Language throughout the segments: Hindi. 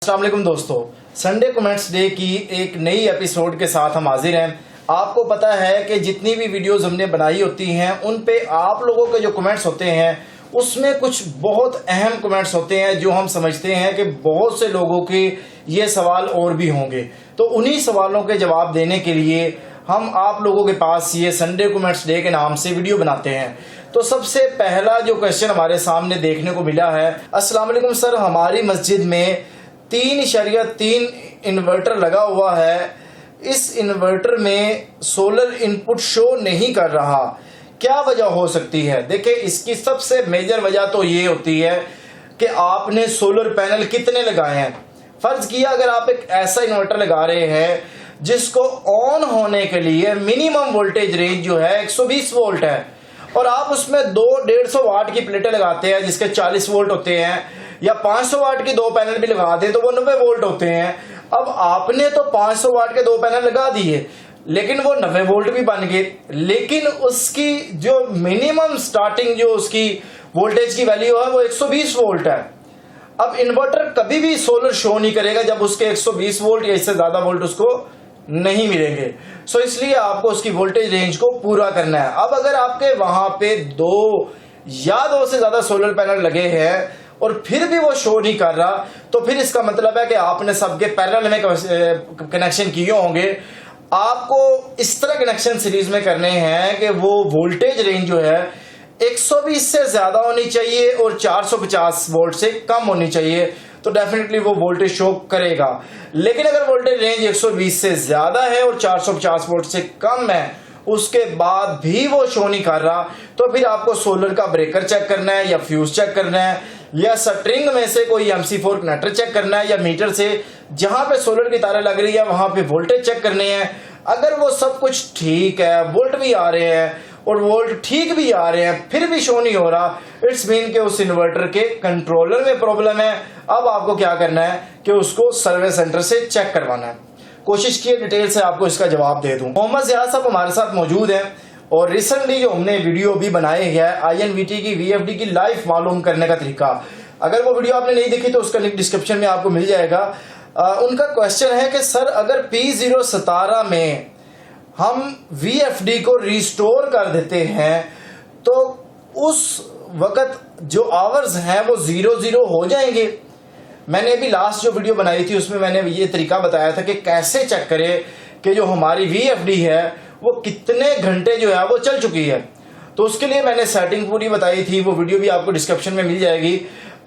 अस्सलाम वालेकुम दोस्तों, संडे कमेंट्स डे की एक नई एपिसोड के साथ हम हाजिर हैं। आपको पता है कि जितनी भी वीडियोस हमने बनाई होती हैं उन पे आप लोगों के जो कमेंट्स होते हैं उसमें कुछ बहुत अहम कमेंट्स होते हैं जो हम समझते हैं कि बहुत से लोगों के ये सवाल और भी होंगे। तो उन्हीं सवालों के जवाब देने के लिए हम आप लोगों के पास ये संडे कमेंट्स डे के नाम से वीडियो बनाते हैं। तो सबसे पहला जो क्वेश्चन हमारे सामने देखने को मिला है, अस्सलाम वालेकुम सर, हमारी मस्जिद में 3.3 इन्वर्टर लगा हुआ है। इस इन्वर्टर में सोलर इनपुट शो नहीं कर रहा, क्या वजह हो सकती है? देखिए, इसकी सबसे मेजर वजह तो ये होती है कि आपने सोलर पैनल कितने लगाए हैं। फर्ज किया अगर आप एक ऐसा इन्वर्टर लगा रहे हैं जिसको ऑन होने के लिए मिनिमम वोल्टेज रेंज जो है 120 वोल्ट है और आप उसमें 150 वाट की प्लेटें लगाते हैं जिसके 40 वोल्ट होते हैं, या 500 वाट की दो पैनल भी लगा दें तो वो 90 वोल्ट होते हैं। अब आपने तो 500 वाट के दो पैनल लगा दिए लेकिन वो 90 वोल्ट भी बन गए, लेकिन उसकी जो मिनिमम स्टार्टिंग जो उसकी वोल्टेज की वैल्यू है वो 120 वोल्ट है। अब इन्वर्टर कभी भी सोलर शो नहीं करेगा जब उसके 120 वोल्ट या इससे ज्यादा वोल्ट उसको नहीं मिलेंगे। सो इसलिए आपको उसकी वोल्टेज रेंज को पूरा करना है। अब अगर आपके वहां पे दो से ज्यादा सोलर पैनल लगे हैं और फिर भी वो शो नहीं कर रहा, तो फिर इसका मतलब है कि आपने सबके पैरेलल में कनेक्शन किए होंगे। आपको इस तरह कनेक्शन सीरीज में करने हैं कि वो वोल्टेज रेंज जो है 120 से ज्यादा होनी चाहिए और 450 वोल्ट से कम होनी चाहिए, तो डेफिनेटली वो वोल्टेज शो करेगा। लेकिन अगर वोल्टेज रेंज 120 से ज्यादा है और 450 वोल्ट से कम है, उसके बाद भी वो शो नहीं कर रहा, तो फिर आपको सोलर का ब्रेकर चेक करना है, या फ्यूज चेक करना है, या स्ट्रिंग में से कोई MC4 कनेक्टर चेक करना है, या मीटर से जहां पे सोलर की तारें लग रही है वहां पे वोल्टेज चेक करने हैं। अगर वो सब कुछ ठीक है, वोल्ट भी आ रहे हैं और वोल्ट ठीक भी आ रहे हैं, फिर भी शो नहीं हो रहा, इट्स मीन के उस इन्वर्टर के कंट्रोलर में प्रॉब्लम है। अब आपको क्या करना है कि उसको सर्विस सेंटर से चेक करवाना है। कोशिश किए डिटेल से आपको इसका जवाब दे दूं। मोहम्मद ज़िया साहब हमारे साथ मौजूद हैं और रिसेंटली जो हमने वीडियो भी बनाए है INVT की VFD की लाइफ मालूम करने का तरीका, अगर वो वीडियो आपने नहीं देखी तो उसका लिंक डिस्क्रिप्शन में आपको मिल जाएगा। उनका क्वेश्चन है कि सर, अगर P017 में हम VFD को रिस्टोर कर देते हैं तो उस वक्त जो आवर्स हैं वो 00 हो जाएंगे। मैंने अभी लास्ट जो वीडियो बनाई थी उसमें मैंने ये तरीका बताया था कि कैसे चेक करें कि जो हमारी VFD है वो कितने घंटे जो है वो चल चुकी है। तो उसके लिए मैंने सेटिंग पूरी बताई थी, वो वीडियो भी आपको डिस्क्रिप्शन में मिल जाएगी।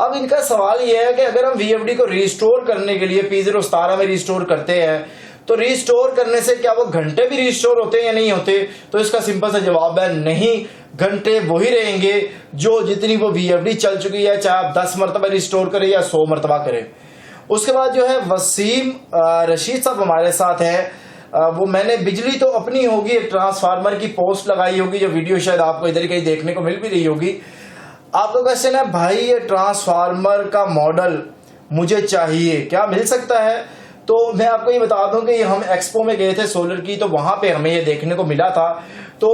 अब इनका सवाल ये है कि अगर हम VFD को रिस्टोर करने के लिए P017 में रिस्टोर करते हैं तो रिस्टोर करने से क्या वो घंटे भी रिस्टोर होते हैं या नहीं होते? तो इसका सिंपल सा जवाब है नहीं, घंटे वही रहेंगे जो जितनी वो VFD चल चुकी है, चाहे आप 10 मरतबा रिस्टोर करें या 100 मरतबा करें। उसके बाद जो है वसीम रशीद साहब हमारे साथ है। वो मैंने बिजली तो अपनी होगी, एक ट्रांसफार्मर की पोस्ट लगाई होगी, जो वीडियो शायद आपको इधर कहीं देखने को मिल भी रही होगी। आपका क्वेश्चन है, भाई ये ट्रांसफार्मर का मॉडल मुझे चाहिए, क्या मिल सकता है? तो मैं आपको ये बता दूं कि हम एक्सपो में गए थे सोलर की, तो वहां पे हमें ये देखने को मिला था। तो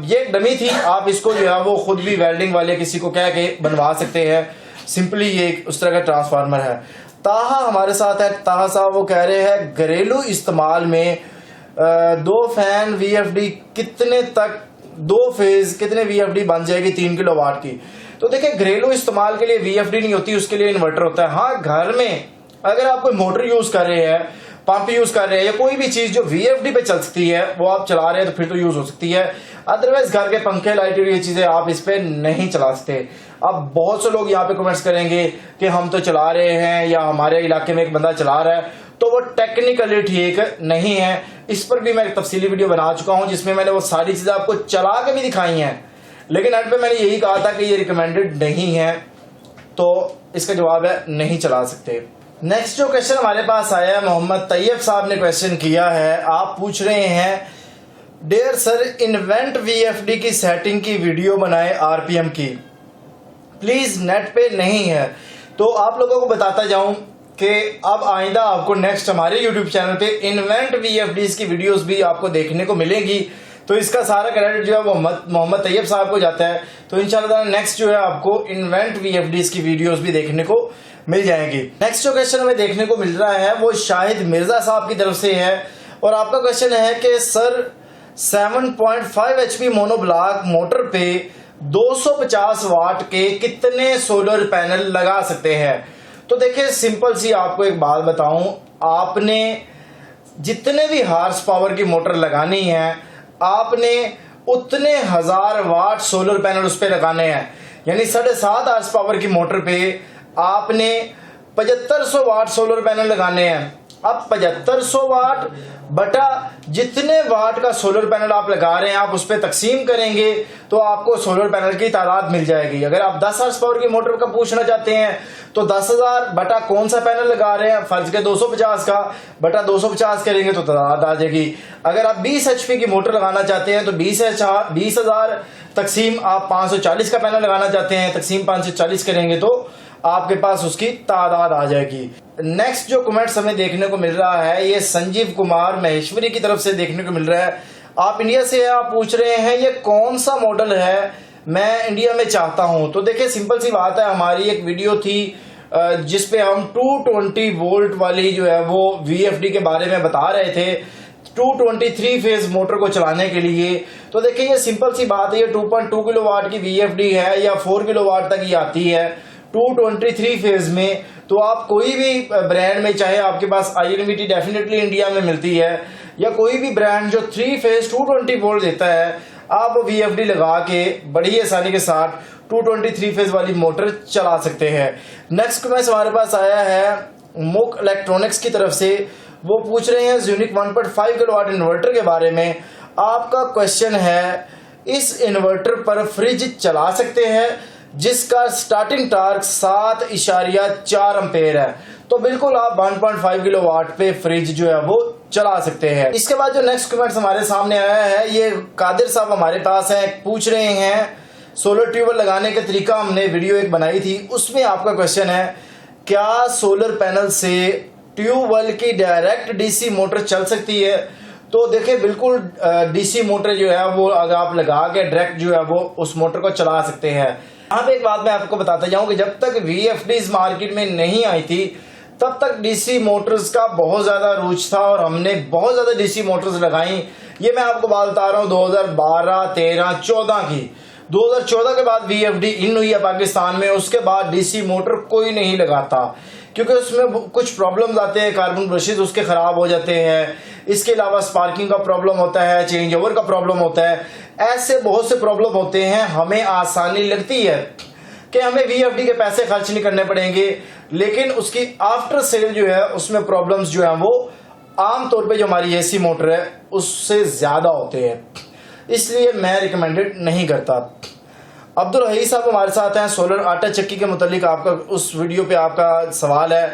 ये एक डमी थी, आप इसको जो है वो खुद भी वेल्डिंग वाले किसी को कह के बनवा सकते हैं। सिंपली ये उस तरह का ट्रांसफार्मर है। ताहा हमारे साथ है। ताहा साहब वो कह रहे हैं घरेलू इस्तेमाल में 2 फैन VFD कितने तक, 2 फेज कितने VFD बन जाएगी 3 किलोवाट की? तो देखिए, घरेलू इस्तेमाल के लिए VFD नहीं होती, उसके लिए इन्वर्टर होता है। हाँ, घर में अगर आप कोई मोटर यूज कर रहे हैं, पंप यूज कर रहे हैं, या कोई भी चीज जो VFD पे चल सकती है वो आप चला रहे हैं तो फिर तो यूज हो सकती है। अदरवाइज घर के पंखे, लाइट, ये चीजें आप इस पे नहीं चला सकते। अब बहुत से लोग यहाँ पे कमेंट्स करेंगे कि हम तो चला रहे हैं या हमारे इलाके में एक बंदा चला रहा है, तो वो टेक्निकली ठीक नहीं है। इस पर भी मैं एक तफसीली वीडियो बना चुका हूं जिसमें मैंने वो सारी चीजें आपको चला के भी दिखाई हैं, लेकिन एंड पे मैंने यही कहा था कि ये रिकमेंडेड नहीं है, तो इसका जवाब है नहीं चला सकते। नेक्स्ट जो क्वेश्चन हमारे पास आया है, मोहम्मद तैयब साहब ने क्वेश्चन किया है। आप पूछ रहे हैं, डियर सर, इन्वेंट VFD की सेटिंग की वीडियो बनाए RPM की, प्लीज नेट पे नहीं है। तो आप लोगों को बताता जाऊं कि अब आइंदा आपको नेक्स्ट हमारे YouTube चैनल पे इन्वेंट VFDs की वीडियोस भी आपको देखने को मिलेगी। तो इसका सारा क्रेडिट जो है वो मोहम्मद तैयब साहब को जाता है। तो इंशाल्लाह नेक्स्ट जो है आपको इन्वेंट VFDs की वीडियोस भी देखने को मिल जाएंगी। नेक्स्ट जो क्वेश्चन हमें देखने को मिल रहा है वो शाहिद मिर्जा साहब की तरफ से है और आपका क्वेश्चन है कि सर 7.5 HP मोनोब्लॉक मोटर पे 250 वाट के कितने सोलर पैनल लगा सकते हैं। तो देखिए सिंपल सी आपको एक बात बताऊं, आपने जितने भी हार्स पावर की मोटर लगानी है आपने उतने 1000 वाट सोलर पैनल उस पे लगाने हैं। यानी 7.5 हार्स पावर की मोटर पे आपने 7500 वाट सोलर पैनल लगाने हैं। अब 7500 वाट बटा जितने वाट का सोलर पैनल आप लगा रहे हैं आप उस पर तकसीम करेंगे तो आपको सोलर पैनल की तादाद मिल जाएगी। अगर आप 10 हार्स पावर की मोटर का पूछना चाहते हैं तो 10,000 बटा कौन सा पैनल लगा रहे हैं, फर्ज के 250 का बटा 250 करेंगे तो तादाद आ जाएगी। अगर आप 20 HP की मोटर लगाना चाहते हैं तो 20,000 तकसीम आप 540 का पैनल लगाना चाहते हैं तकसीम 540 करेंगे तो आपके पास उसकी तादाद आ जाएगी। नेक्स्ट जो कमेंट्स हमें देखने को मिल रहा है ये संजीव कुमार महेश्वरी की तरफ से देखने को मिल रहा है। आप इंडिया से है, आप पूछ रहे हैं ये कौन सा मॉडल है, मैं इंडिया में चाहता हूं। तो देखिए सिंपल सी बात है, हमारी एक वीडियो थी जिसपे हम 220 वोल्ट वाली जो है वो VFD के बारे में बता रहे थे 223 फेज मोटर को चलाने के लिए। तो देखिए ये सिंपल सी बात है, ये 2.2 किलोवाट की VFD है या 4 किलोवाट तक ही आती है 223 फेज में। तो आप कोई भी ब्रांड में, चाहे आपके पास INVT डेफिनेटली इंडिया में मिलती है या कोई भी ब्रांड जो 3 फेज 220 वोल्ट देता है, आप VFD लगा के बड़ी आसानी के साथ 223 फेज वाली मोटर चला सकते हैं। नेक्स्ट कमेंट हमारे पास आया है मुक इलेक्ट्रॉनिक्स की तरफ से, वो पूछ रहे हैं यूनिक 1.5 किलोवाट इन्वर्टर के बारे में। आपका क्वेश्चन है इस इन्वर्टर पर फ्रिज चला सकते हैं जिसका स्टार्टिंग टार्क 7.4 एम्पेयर है। तो बिल्कुल आप 1.5 किलोवाट पे फ्रिज जो है वो चला सकते हैं। इसके बाद जो नेक्स्ट कमेंट हमारे सामने आया है ये कादिर साहब हमारे पास हैं, पूछ रहे हैं सोलर ट्यूबवेल लगाने का तरीका, हमने वीडियो एक बनाई थी उसमें आपका क्वेश्चन है क्या सोलर पैनल से ट्यूबवेल की डायरेक्ट DC मोटर चल सकती है। तो देखिए बिल्कुल DC मोटर जो है वो अगर आप लगा के डायरेक्ट जो है वो उस मोटर को चला सकते हैं। यहाँ पे एक बात मैं आपको बताता जाऊं कि जब तक VFDs मार्केट में नहीं आई थी तब तक DC मोटर्स का बहुत ज्यादा रुच था और हमने बहुत ज्यादा DC मोटर्स लगाई। ये मैं आपको बात बता रहा हूँ 2012, 13, 14 की। 2014 के बाद VFD इन हुई है पाकिस्तान में, उसके बाद DC मोटर कोई नहीं लगाता क्योंकि उसमें कुछ प्रॉब्लम्स आते हैं, कार्बन ब्रशेज उसके खराब हो जाते हैं, इसके अलावा स्पार्किंग का प्रॉब्लम होता है, चेंज ओवर का प्रॉब्लम होता है, ऐसे बहुत से प्रॉब्लम होते हैं। हमें आसानी लगती है कि हमें VFD के पैसे खर्च नहीं करने पड़ेंगे, लेकिन उसकी आफ्टर सेल जो है उसमें प्रॉब्लम्स जो है वो आमतौर पे जो हमारी AC मोटर है उससे ज्यादा होते हैं, इसलिए मैं रिकमेंडेड नहीं करता। अब्दुल हई साहब हमारे साथ हैं, सोलर आटा चक्की के मुतालिक आपका उस वीडियो पे आपका सवाल है।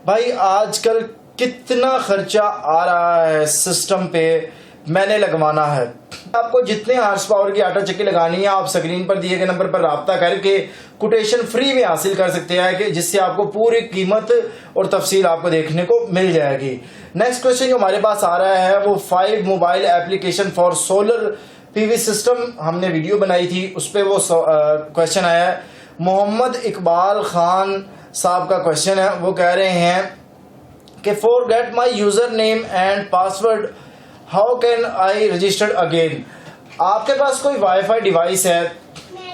भाई आजकल कितना खर्चा आ रहा है सिस्टम पे, मैंने लगवाना है। आपको जितने हार्स पावर की आटा चक्की लगानी है आप स्क्रीन पर दिए गए नंबर पर राब्ता करके कोटेशन फ्री में हासिल कर सकते हैं कि जिससे आपको पूरी कीमत और तफसील आपको देखने को मिल जाएगी। नेक्स्ट क्वेश्चन जो हमारे पास आ रहा है वो 5 mobile application for solar PV system, हमने वीडियो बनाई थी उस पर वो क्वेश्चन आया है। मोहम्मद इकबाल खान साहब का क्वेश्चन है, वो कह रहे हैं कि forget my user name and password, how can I registered again. आपके पास कोई वाईफाई डिवाइस है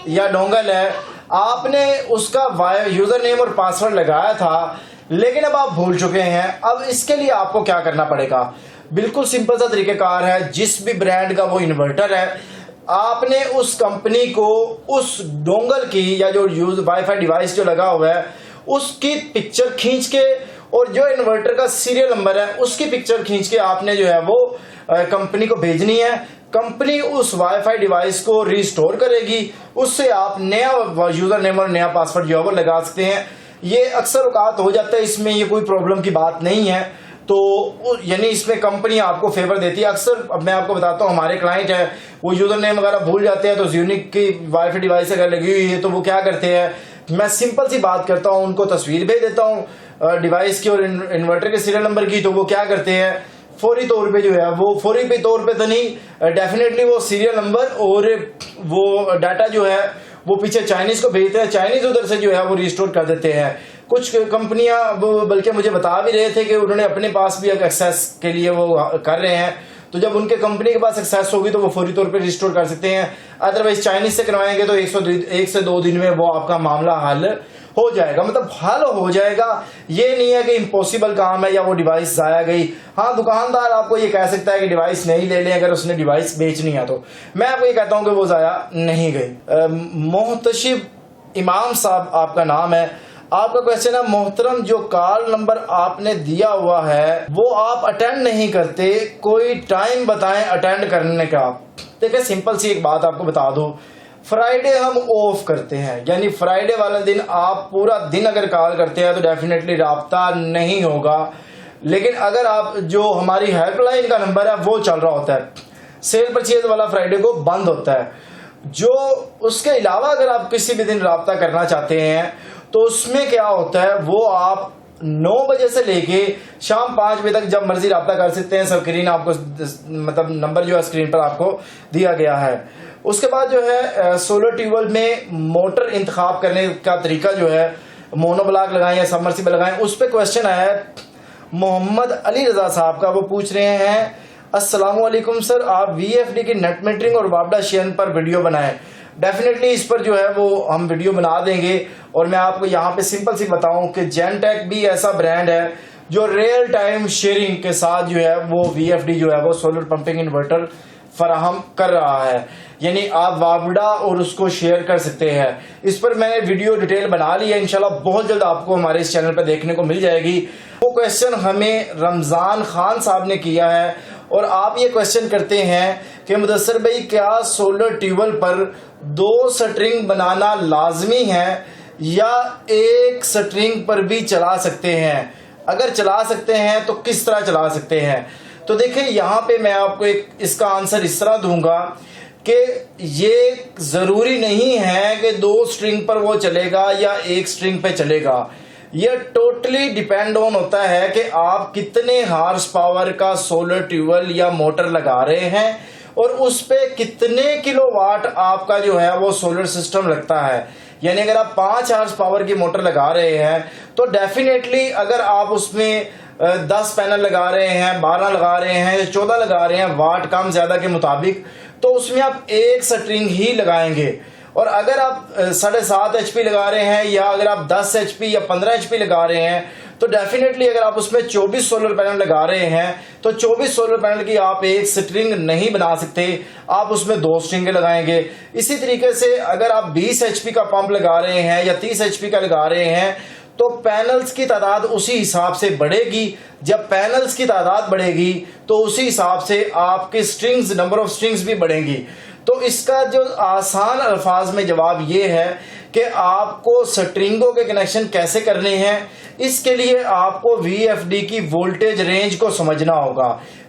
या डोंगल है, आपने उसका यूजर नेम और पासवर्ड लगाया था लेकिन अब आप भूल चुके हैं। अब इसके लिए आपको क्या करना पड़ेगा, बिल्कुल सिंपल सा तरीकेकार है। जिस भी ब्रांड का वो इन्वर्टर है आपने उस कंपनी को उस डोंगल की या जो वाईफाई डिवाइस जो लगा हुआ है उसकी पिक्चर खींच के और जो इन्वर्टर का सीरियल नंबर है उसकी पिक्चर खींच के आपने जो है वो कंपनी को भेजनी है। कंपनी उस वाईफाई डिवाइस को रिस्टोर करेगी, उससे आप नया यूजर नेम और नया पासवर्ड जो है वो लगा सकते हैं। ये अक्सर औकात हो जाता है, इसमें ये कोई प्रॉब्लम की बात नहीं है। तो यानी इसमें कंपनी आपको फेवर देती है। अक्सर अब मैं आपको बताता हूँ, हमारे क्लाइंट है वो यूजर नेम वगैरह भूल जाते हैं, तो यूनिक की वाईफाई डिवाइस अगर लगी हुई है तो वो क्या करते हैं, मैं सिंपल सी बात करता हूँ, उनको तस्वीर भेज देता हूँ डिवाइस की और इन्वर्टर के सीरियल नंबर की, तो वो क्या करते हैं फौरी तौर पे जो है वो फौरी पे तौर पे तो नहीं, डेफिनेटली वो सीरियल नंबर और वो डाटा जो है वो पीछे चाइनीज को भेजते हैं, चाइनीज उधर से जो है वो रिस्टोर कर देते हैं। कुछ कंपनियां बल्कि मुझे बता भी रहे थे कि उन्होंने अपने पास भी एक्सेस के लिए वो कर रहे हैं, तो जब उनके कंपनी के पास एक्सेस होगी तो वो फौरी तौर पे रिस्टोर कर सकते हैं। अदरवाइज चाइनीज से करवाएंगे तो 1 से 2 दिन में वो आपका मामला हल हो जाएगा, मतलब हल हो जाएगा। ये नहीं है कि इम्पॉसिबल काम है या वो डिवाइस जाया गई। हाँ, दुकानदार आपको ये कह सकता है कि डिवाइस नहीं ले लें अगर उसने डिवाइस बेचनी है, तो मैं आपको ये कहता हूं कि वो जाया नहीं गई। मोहतशिब इमाम साहब आपका नाम है, आपका क्वेश्चन है, मोहतरम जो कॉल नंबर आपने दिया हुआ है वो आप अटेंड नहीं करते, कोई टाइम बताएं अटेंड करने का। देखिए सिंपल सी एक बात आपको बता दो, फ्राइडे हम ऑफ करते हैं, यानी फ्राइडे वाले दिन आप पूरा दिन अगर कॉल करते हैं तो डेफिनेटली राब्ता नहीं होगा। लेकिन अगर आप जो हमारी हेल्पलाइन का नंबर है वो चल रहा होता है, सेल परचेज वाला फ्राइडे को बंद होता है। जो उसके अलावा अगर आप किसी भी दिन राब्ता करना चाहते हैं तो उसमें क्या होता है, वो आप 9 बजे से लेके शाम 5 बजे तक जब मर्जी राब्ता कर सकते हैं। स्क्रीन आपको मतलब नंबर जो है स्क्रीन पर आपको दिया गया है। उसके बाद जो है सोलर ट्यूबवेल में मोटर इंतखाब करने का तरीका जो है, मोनोब्लॉक लगाएं या सबमर्सिबल लगाएं, उस पर क्वेश्चन आया है मोहम्मद अली रजा साहब का। वो पूछ रहे हैं, अस्सलामुअलैकुम सर, आप VFD की नेट मीटरिंग और वापडा शेयन पर वीडियो बनाएं। डेफिनेटली इस पर जो है वो हम वीडियो बना देंगे। और मैं आपको यहाँ पे सिंपल सी बताऊं कि जेनटेक भी ऐसा ब्रांड है जो रियल टाइम शेयरिंग के साथ जो है वो VFD जो है वो सोलर पंपिंग इन्वर्टर फराहम कर रहा है, यानी आप वापडा और उसको शेयर कर सकते हैं। इस पर मैंने वीडियो डिटेल बना ली है, इंशाल्लाह बहुत जल्द आपको हमारे इस चैनल पर देखने को मिल जाएगी। वो क्वेश्चन हमें रमजान खान साहब ने किया है और आप ये क्वेश्चन करते हैं कि मुदस्सर भाई क्या सोलर ट्यूबवेल पर 2 स्ट्रिंग बनाना लाजमी है या 1 स्ट्रिंग पर भी चला सकते हैं? अगर चला सकते हैं तो किस तरह चला सकते हैं? तो देखिए यहाँ पे मैं आपको एक इसका आंसर इस तरह दूंगा कि ये जरूरी नहीं है कि 2 स्ट्रिंग पर वो चलेगा या 1 स्ट्रिंग पे चलेगा। ये टोटली डिपेंड ऑन होता है कि आप कितने हार्स पावर का सोलर ट्यूबवेल या मोटर लगा रहे हैं और उस पे कितने किलोवाट आपका जो है वो सोलर सिस्टम लगता है। यानी अगर आप 5 हार्स पावर की मोटर लगा रहे हैं तो डेफिनेटली अगर आप उसमें 10 पैनल लगा रहे हैं, 12 लगा रहे हैं, 14 लगा रहे हैं वाट कम ज्यादा के मुताबिक, तो उसमें आप 1 स्ट्रिंग ही लगाएंगे। और अगर आप 7.5 HP लगा रहे हैं या अगर आप 10 HP या 15 HP लगा रहे हैं तो डेफिनेटली अगर आप उसमें 24 सोलर पैनल लगा रहे हैं तो 24 सोलर पैनल की आप 1 स्ट्रिंग नहीं बना सकते, आप उसमें 2 स्ट्रिंग लगाएंगे। इसी तरीके से अगर आप 20 HP का पंप लगा रहे हैं या 30 HP का लगा रहे हैं तो पैनल्स की तादाद उसी हिसाब से बढ़ेगी। जब पैनल्स की तादाद बढ़ेगी तो उसी हिसाब से आपके स्ट्रिंग्स, नंबर ऑफ स्ट्रिंग्स भी बढ़ेंगी। तो इसका जो आसान अल्फाज में जवाब ये है कि आपको स्ट्रिंगों के कनेक्शन कैसे करने हैं, इसके लिए आपको VFD की वोल्टेज रेंज को समझना होगा।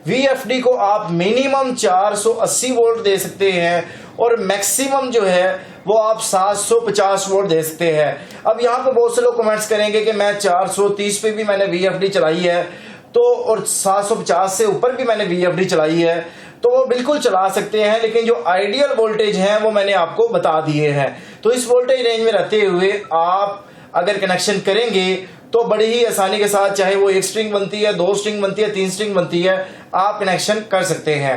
VFD को आप मिनिमम 480 वोल्ट दे सकते हैं और मैक्सिमम जो है वो आप 750 वोल्ट दे सकते हैं। अब यहाँ पे बहुत से लोग कमेंट्स करेंगे कि मैं 430 पे भी मैंने VFD चलाई है तो और 750 से ऊपर भी मैंने VFD चलाई है, तो वो बिल्कुल चला सकते हैं, लेकिन जो आइडियल वोल्टेज हैं वो मैंने आपको बता दिए हैं। तो इस वोल्टेज रेंज में रहते हुए आप अगर कनेक्शन करेंगे तो बड़ी ही आसानी के साथ, चाहे वो 1 स्ट्रिंग बनती है, 2 स्ट्रिंग बनती है, 3 स्ट्रिंग बनती है, आप कनेक्शन कर सकते हैं।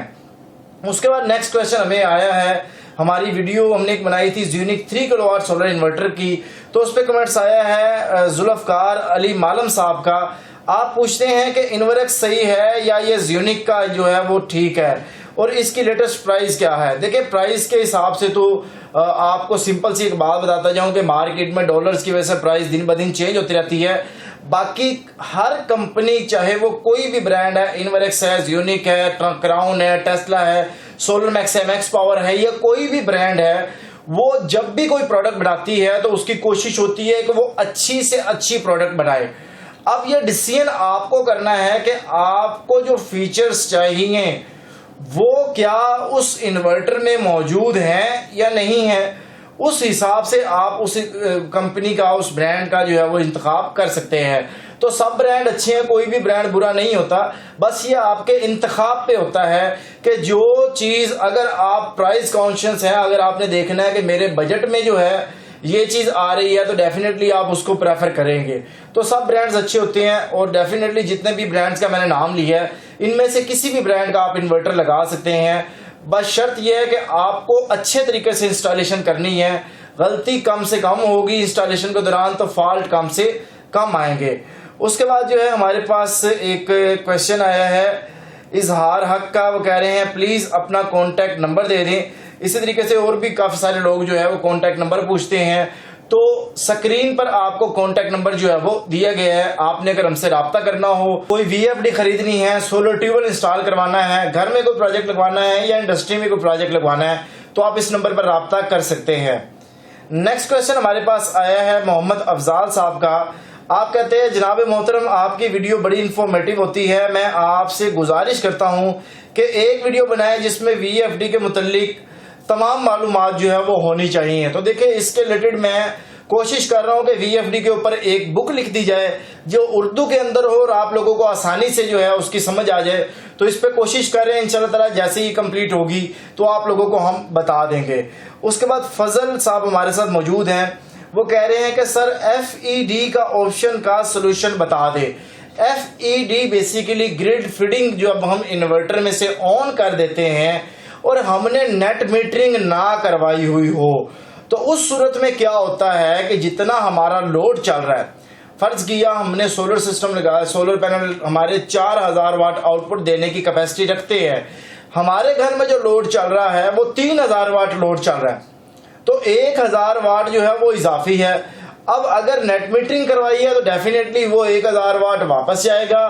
उसके बाद नेक्स्ट क्वेश्चन हमें आया है, हमारी वीडियो हमने बनाई थी ज़्यूनिक 3 किलोवाट सोलर इन्वर्टर की, तो उस पर कमेंट्स आया है जुल्फकार अली मालम साहब का। आप पूछते हैं कि इन्वर्क्स सही है या ये ज़्यूनिक का जो है वो ठीक है और इसकी लेटेस्ट प्राइस क्या है। देखिए प्राइस के हिसाब से तो आपको सिंपल सी एक बात बताता जाऊं कि मार्केट में डॉलर्स की वजह से प्राइस दिन ब दिन चेंज होती रहती है। बाकी हर कंपनी, चाहे वो कोई भी ब्रांड है, इन्वर्क्स है, ज़्यूनिक है, क्राउन है, टेस्ला है, सोलर मैक्स है, मैक्स पावर है, या कोई भी ब्रांड है, वो जब भी कोई प्रोडक्ट बनाती है तो उसकी कोशिश होती है कि वो अच्छी से अच्छी प्रोडक्ट बनाए। अब ये डिसीजन आपको करना है कि आपको जो फीचर्स चाहिए वो क्या उस इन्वर्टर में मौजूद हैं या नहीं है। उस हिसाब से आप उस कंपनी का, उस ब्रांड का जो है वो इंतखाब कर सकते हैं। तो सब ब्रांड अच्छे हैं, कोई भी ब्रांड बुरा नहीं होता, बस ये आपके इंतखाब पे होता है कि जो चीज़, अगर आप प्राइस कॉन्शियस हैं, अगर आपने देखना है कि मेरे बजट में जो है ये चीज आ रही है तो डेफिनेटली आप उसको प्रेफर करेंगे। तो सब ब्रांड्स अच्छे होते हैं और डेफिनेटली जितने भी ब्रांड्स का मैंने नाम लिया है इनमें से किसी भी ब्रांड का आप इन्वर्टर लगा सकते हैं। बस शर्त यह है कि आपको अच्छे तरीके से इंस्टॉलेशन करनी है, गलती कम से कम होगी इंस्टॉलेशन के दौरान तो फॉल्ट कम से कम आएंगे। उसके बाद जो है हमारे पास एक क्वेश्चन आया है इजहार हक का, वो कह रहे हैं प्लीज अपना कॉन्टैक्ट नंबर दे दें। इसी तरीके से और भी काफी सारे लोग जो है वो कॉन्टैक्ट नंबर पूछते हैं, तो स्क्रीन पर आपको कॉन्टैक्ट नंबर जो है वो दिया गया है। आपने अगर हमसे रब्ता करना हो, कोई VFD खरीदनी है, सोलर ट्यूबवेल इंस्टॉल करवाना है, घर में कोई प्रोजेक्ट लगवाना है या इंडस्ट्री में कोई प्रोजेक्ट लगवाना है, तो आप इस नंबर पर रब्ता कर सकते हैं। नेक्स्ट क्वेश्चन हमारे पास आया है मोहम्मद अफजाल साहब का। आप कहते हैं जनाब मोहतरम आपकी वीडियो बड़ी इंफॉर्मेटिव होती है, मैं आपसे गुजारिश करता हूं कि एक वीडियो बनाएं जिसमें VFD के मुतल्लिक तमाम मालूमात जो है वो होनी चाहिए। तो देखिए इसके रिलेटेड मैं कोशिश कर रहा हूं कि VFD के ऊपर एक बुक लिख दी जाए जो उर्दू के अंदर हो और आप लोगों को आसानी से जो है उसकी समझ आ जाए। तो इस पे कोशिश कर रहे हैं, इंशाल्लाह ताला जैसे ही कंप्लीट होगी तो आप लोगों को हम बता देंगे। उसके बाद फजल साहब हमारे साथ मौजूद हैं, वो कह रहे हैं कि सर FED का ऑप्शन का सोल्यूशन बता दे। FED बेसिकली ग्रिड फीडिंग जो अब हम इन्वर्टर में से ऑन कर देते हैं और हमने नेट मीटरिंग ना करवाई हुई हो, तो उस सूरत में क्या होता है कि जितना हमारा लोड चल रहा है, फर्ज किया हमने सोलर सिस्टम लगाया, सोलर पैनल हमारे 4000 वाट आउटपुट देने की कैपेसिटी रखते हैं, हमारे घर में जो लोड चल रहा है वो 3000 वाट लोड चल रहा है, तो 1000 वाट जो है वो इजाफी है। अब अगर नेट मीटरिंग करवाई है तो डेफिनेटली वो 1000 वाट वापस जाएगा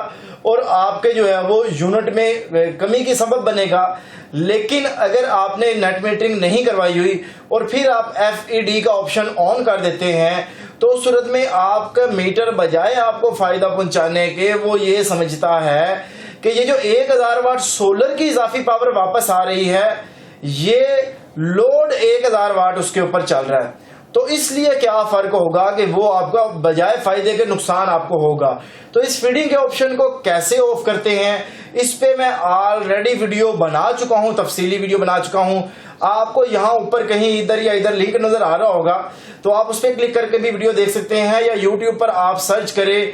और आपके जो है वो यूनिट में कमी की सबब बनेगा। लेकिन अगर आपने नेट मीटरिंग नहीं करवाई हुई और फिर आप FED का ऑप्शन ऑन कर देते हैं तो उस सूरत में आपका मीटर बजाय आपको फायदा पहुंचाने के वो ये समझता है कि ये जो 1000 वाट सोलर की इजाफी पावर वापस आ रही है, ये लोड 1000 वाट उसके ऊपर चल रहा है, तो इसलिए क्या फर्क होगा कि वो आपका बजाय फायदे के नुकसान आपको होगा। तो इस फीडिंग के ऑप्शन को कैसे ऑफ करते हैं इस पे मैं ऑलरेडी वीडियो बना चुका हूं, तफसीली वीडियो बना चुका हूं। आपको यहां ऊपर कहीं इधर या इधर लिंक नजर आ रहा होगा, तो आप उस पर क्लिक करके भी वीडियो देख सकते हैं, या यूट्यूब पर आप सर्च करें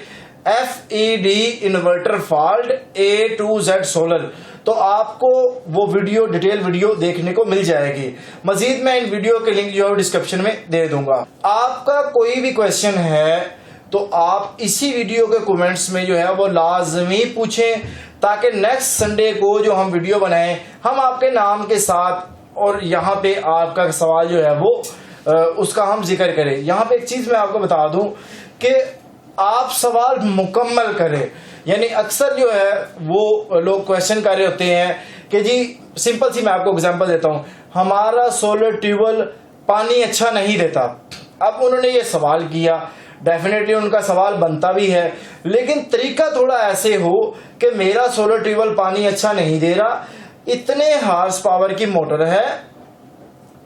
FED inverter fault A to Z solar, तो आपको वो वीडियो डिटेल वीडियो देखने को मिल जाएगी। मजीद मैं इन वीडियो के लिंक जो है डिस्क्रिप्शन में दे दूंगा। आपका कोई भी क्वेश्चन है तो आप इसी वीडियो के कमेंट्स में जो है वो लाजमी पूछें, ताकि नेक्स्ट संडे को जो हम वीडियो बनाएं हम आपके नाम के साथ और यहाँ पे आपका सवाल जो है वो उसका हम जिक्र करें। यहाँ पे एक चीज मैं आपको बता दूं कि आप सवाल मुकम्मल करें। यानी अक्सर जो है वो लोग क्वेश्चन कर रहे होते हैं कि जी सिंपल सी मैं आपको एग्जांपल देता हूं, हमारा सोलर ट्यूबवेल पानी अच्छा नहीं देता। अब उन्होंने ये सवाल किया, डेफिनेटली उनका सवाल बनता भी है, लेकिन तरीका थोड़ा ऐसे हो कि मेरा सोलर ट्यूबवेल पानी अच्छा नहीं दे रहा, इतने हार्स पावर की मोटर है,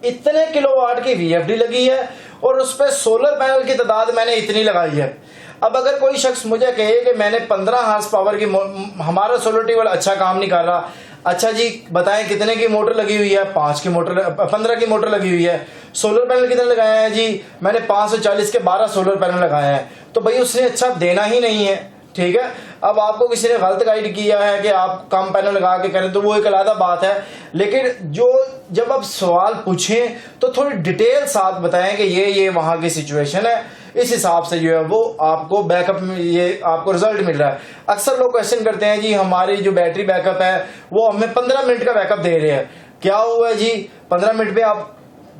इतने किलोवाट की VFD लगी है और उस पर सोलर पैनल की तादाद मैंने इतनी लगाई है। अब अगर कोई शख्स मुझे कहे कि मैंने 15 हार्स पावर की हमारा सोलर ट्यूबवेल अच्छा काम नहीं कर रहा, अच्छा जी बताएं कितने की मोटर लगी हुई है? 15 की मोटर लगी हुई है। सोलर पैनल कितने लगाए हैं जी? मैंने 540 के 12 सोलर पैनल लगाए हैं। तो भाई उसने अच्छा देना ही नहीं है, ठीक है। अब आपको किसी ने गलत गाइड किया है कि आप कम पैनल लगा के करें तो वो एक अलग बात है, लेकिन जब आप सवाल पूछें तो थोड़ी डिटेल साथ बताएं कि ये वहां की सिचुएशन है, इस हिसाब से जो है वो आपको बैकअप में ये आपको रिजल्ट मिल रहा है। अक्सर लोग क्वेश्चन करते हैं जी हमारी जो बैटरी बैकअप है वो हमें 15 मिनट का बैकअप दे रहे हैं, क्या हुआ है जी 15 मिनट में आप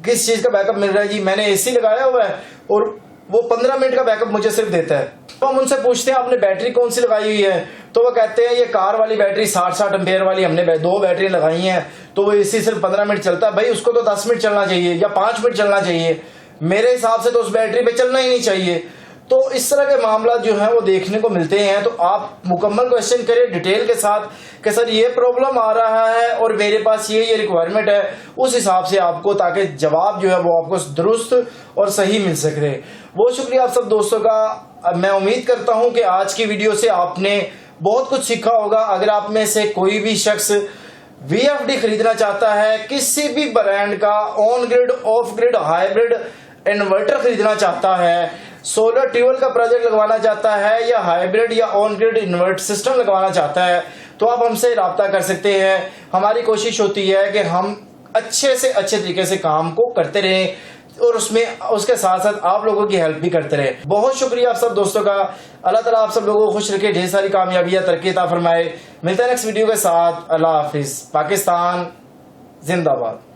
किस चीज का बैकअप मिल रहा है? जी मैंने AC लगाया हुआ है और वो 15 मिनट का बैकअप मुझे सिर्फ देता है। तो हम उनसे पूछते हैं आपने बैटरी कौन सी लगाई हुई है, तो वो कहते हैं ये कार वाली बैटरी 60 एम्पेयर वाली हमने 2 बैटरी लगाई हैं, तो वो AC सिर्फ 15 मिनट चलता है। भाई उसको तो 10 मिनट चलना चाहिए या 5 मिनट चलना चाहिए, मेरे हिसाब से तो उस बैटरी पे चलना ही नहीं चाहिए। तो इस तरह के मामला जो है वो देखने को मिलते हैं। तो आप मुकम्मल क्वेश्चन करें डिटेल के साथ कि सर ये प्रॉब्लम आ रहा है और मेरे पास ये रिक्वायरमेंट है, उस हिसाब से आपको, ताकि जवाब जो है वो आपको दुरुस्त और सही मिल सके। बहुत शुक्रिया आप सब दोस्तों का। मैं उम्मीद करता हूं कि आज की वीडियो से आपने बहुत कुछ सीखा होगा। अगर आप में से कोई भी शख्स VFD खरीदना चाहता है किसी भी ब्रांड का, on grid, of grid, hybrid, inverter खरीदना चाहता है, सोलर ट्यूबवेल का प्रोजेक्ट लगवाना चाहता है या हाइब्रिड या ऑन ग्रिड इन्वर्ट सिस्टम लगवाना चाहता है, तो आप हमसे रब्ता कर सकते हैं। हमारी कोशिश होती है कि हम अच्छे से अच्छे तरीके से काम को करते रहें और उसके साथ साथ आप लोगों की हेल्प भी करते रहे। बहुत शुक्रिया आप सब दोस्तों का। अल्लाह ताला आप सब लोगों को खुश रखे, ढेर सारी कामयाबियां, तरक्की अता फरमाए। मिलते हैं नेक्स्ट वीडियो के साथ। अल्लाह हाफिज। पाकिस्तान जिंदाबाद।